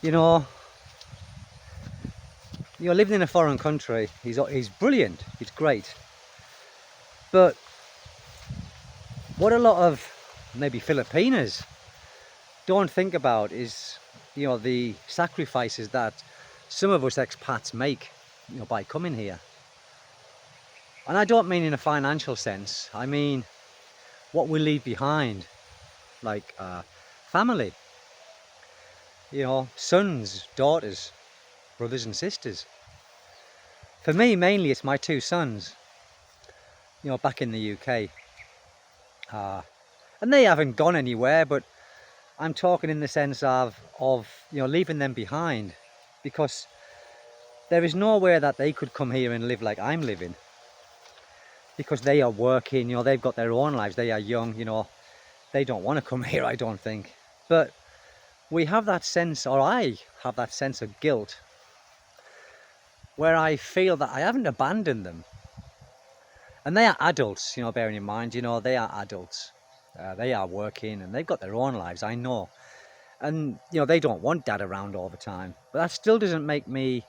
You know, living in a foreign country, he's brilliant, he's great. But what a lot of maybe Filipinos don't think about is, the sacrifices that some of us expats make, by coming here. And I don't mean in a financial sense, I mean what we leave behind, like family, sons, daughters, brothers and sisters. For me, mainly it's my two sons, back in the UK. And they haven't gone anywhere, but I'm talking in the sense of leaving them behind, because there is nowhere that they could come here and live like I'm living, because they are working, they've got their own lives, they are young, they don't want to come here, I don't think. But we have that sense, or I have that sense of guilt, where I feel that I haven't abandoned them. And they are adults, bearing in mind, they are adults. They are working and they've got their own lives, I know. And, they don't want dad around all the time. But that still doesn't make me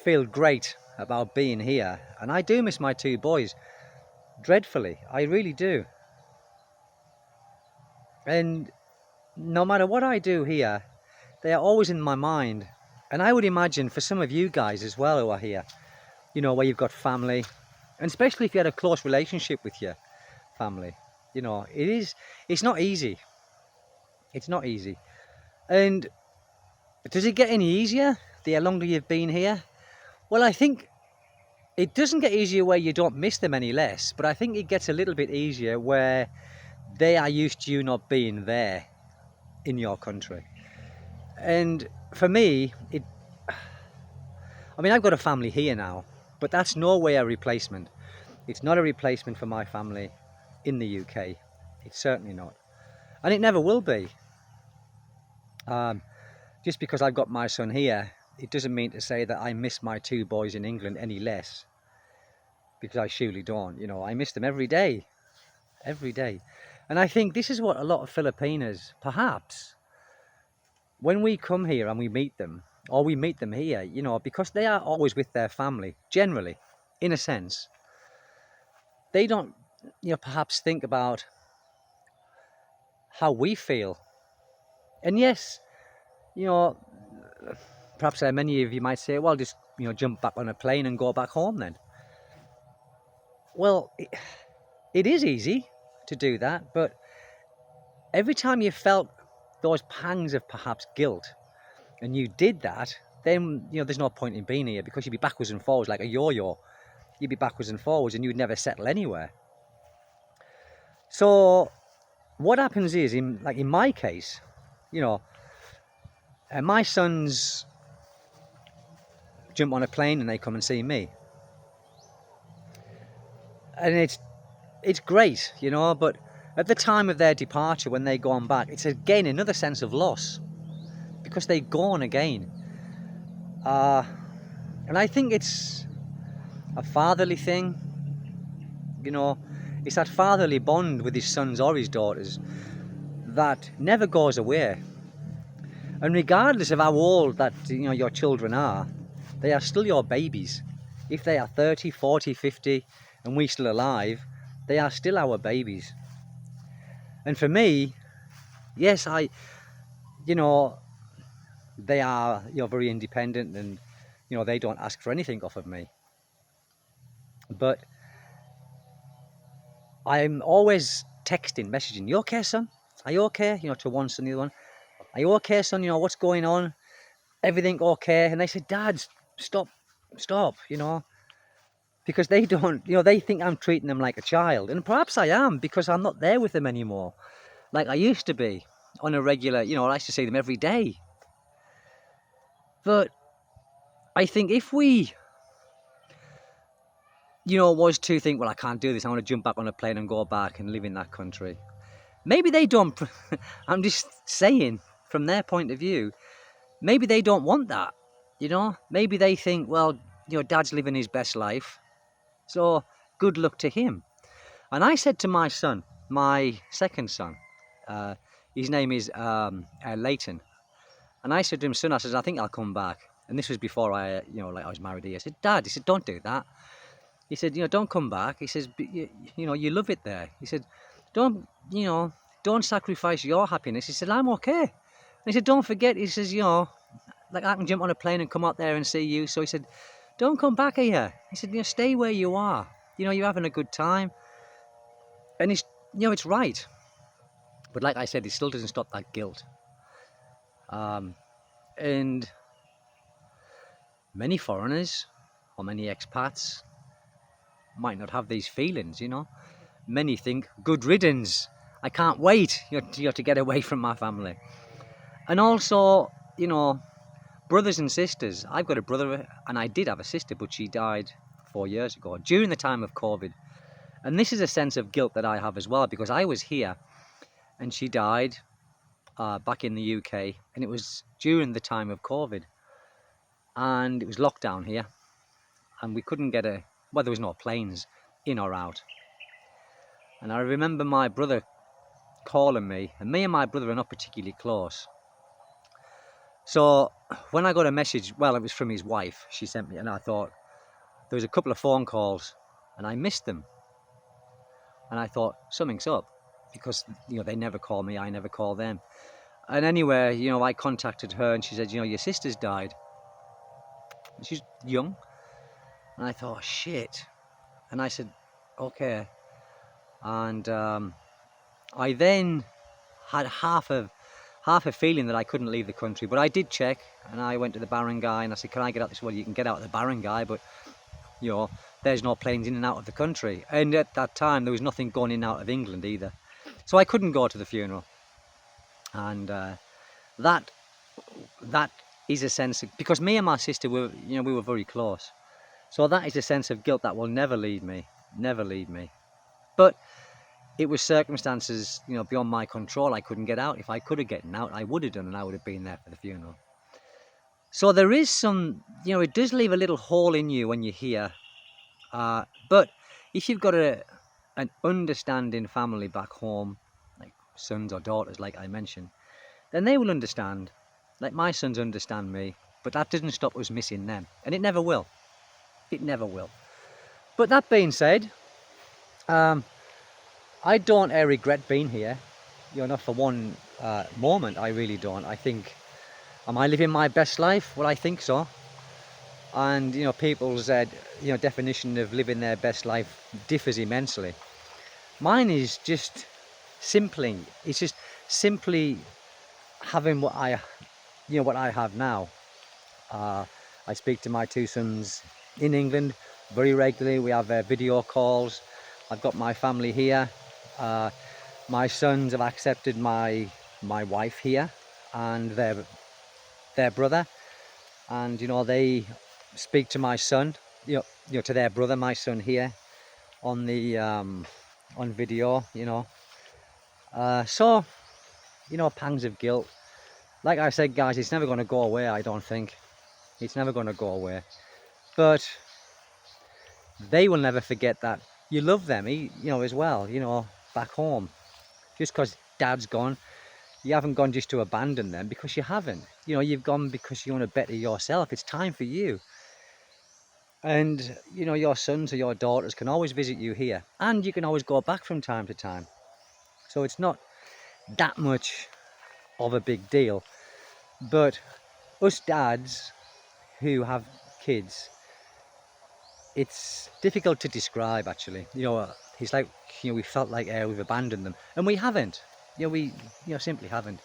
feel great about being here. And I do miss my two boys dreadfully. I really do. And no matter what I do here, they are always in my mind. And I would imagine for some of you guys as well who are here, where you've got family, and especially if you had a close relationship with your family, it's not easy. It's not easy. And does it get any easier the longer you've been here? Well, I think it doesn't get easier where you don't miss them any less, but I think it gets a little bit easier where they are used to you not being there in your country. And for me, I've got a family here now, but that's no way a replacement. It's not a replacement for my family in the UK. It's certainly not. And it never will be. Just because I've got my son here, it doesn't mean to say that I miss my two boys in England any less, because I surely don't. I miss them every day. And I think this is what a lot of Filipinos, perhaps, when we come here and we meet them, or we meet them here, because they are always with their family, generally, in a sense, they don't, perhaps think about how we feel. And yes, perhaps many of you might say, well, just, jump back on a plane and go back home then. Well, it is easy to do that, but every time you felt those pangs of perhaps guilt and you did that, then, there's no point in being here, because you'd be backwards and forwards like a yo-yo. You'd be backwards and forwards and you'd never settle anywhere. So what happens is, in my case, my sons jump on a plane and they come and see me. And it's great, but at the time of their departure, when they go on back, it's again another sense of loss, because they've gone again. And I think it's a fatherly thing, it's that fatherly bond with his sons or his daughters that never goes away. And regardless of how old that your children are, they are still your babies. If they are 30, 40, 50 and we're still alive, they are still our babies. And for me, yes, they are very independent, and they don't ask for anything off of me. But I'm always texting, messaging, you okay, son? Are you okay? To one son, the other one. Are you okay, son? What's going on? Everything okay? And they said, Dad, stop, because they don't, they think I'm treating them like a child. And perhaps I am, because I'm not there with them anymore, like I used to be on a regular, I used to see them every day. But I think if we, was to think, well, I can't do this, I want to jump back on a plane and go back and live in that country. Maybe they don't, I'm just saying, from their point of view, maybe they don't want that, Maybe they think, well, Dad's living his best life, so good luck to him. And I said to my son, my second son, his name is Leighton, And I said to him, son, I said, I think I'll come back. And this was before I, like I was married here. I said, Dad, he said, don't do that. He said, don't come back. He says, you love it there. He said, don't, don't sacrifice your happiness. He said, I'm okay. And he said, don't forget, he says, like I can jump on a plane and come out there and see you. So he said, don't come back here. He said, stay where you are. You're having a good time. And it's right. But like I said, it still doesn't stop that guilt. And many foreigners or many expats might not have these feelings, Many think, good riddance. I can't wait to get away from my family. And also, brothers and sisters. I've got a brother, and I did have a sister, but she died 4 years ago during the time of COVID. And this is a sense of guilt that I have as well, because I was here and she died back in the UK, and it was during the time of COVID. And it was lockdown here, and we couldn't get there was no planes in or out. And I remember my brother calling me, and me and my brother are not particularly close. So when I got a message, well, it was from his wife, she sent me, and I thought, there was a couple of phone calls, and I missed them. And I thought, something's up, because, they never call me, I never call them. And anyway, I contacted her, and she said, your sister's died. She's young. And I thought, shit. And I said, okay. And I then had half a feeling that I couldn't leave the country, but I did check, and I went to the barangay and I said, can I get out this way? You can get out of the barangay, but there's no planes in and out of the country. And at that time there was nothing going in and out of England either, so I couldn't go to the funeral. And that is a sense of, because me and my sister were, we were very close, so that is a sense of guilt that will never leave me. But it was circumstances, beyond my control. I couldn't get out. If I could have gotten out, I would have done, and I would have been there for the funeral. So there is some, it does leave a little hole in you when you're here. But if you've got an understanding family back home, like sons or daughters, like I mentioned, then they will understand. Like my sons understand me, but that doesn't stop us missing them. And it never will. It never will. But that being said, I don't regret being here, not for one moment. I really don't. I think, am I living my best life? Well, I think so. And people's definition of living their best life differs immensely. Mine is just simply having what I have now. I speak to my two sons in England very regularly. We have video calls. I've got my family here. My sons have accepted my wife here and their brother, and they speak to my son, to their brother, my son here, on the on video, so pangs of guilt. Like I said, guys, it's never going to go away. I don't think it's never going to go away, but they will never forget that you love them, as well, back home. Just because dad's gone, you haven't gone just to abandon them, because you haven't. You've gone because you want to better yourself. It's time for you. And your sons or your daughters can always visit you here, and you can always go back from time to time. So it's not that much of a big deal. But us dads who have kids, it's difficult to describe, actually. It's like, we felt like we've abandoned them, and we haven't. We simply haven't.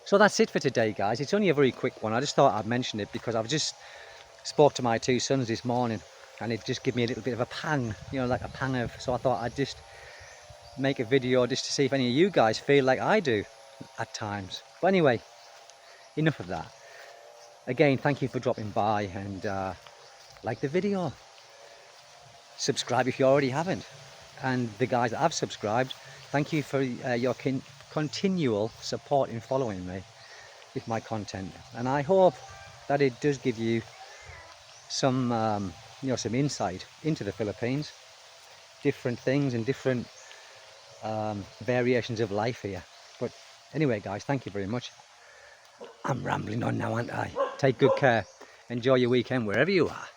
So that's it for today, guys. It's only a very quick one. I just thought I'd mention it because I've just spoke to my two sons this morning, and it just gave me a little bit of a pang, like a pang of, so I thought I'd just make a video just to see if any of you guys feel like I do at times. But anyway, enough of that. Again, thank you for dropping by, and like the video. Subscribe if you already haven't. And the guys that have subscribed, thank you for your continual support in following me with my content. And I hope that it does give you some some insight into the Philippines, different things and different variations of life here. But anyway, guys, thank you very much. I'm rambling on now, aren't I? Take good care. Enjoy your weekend wherever you are.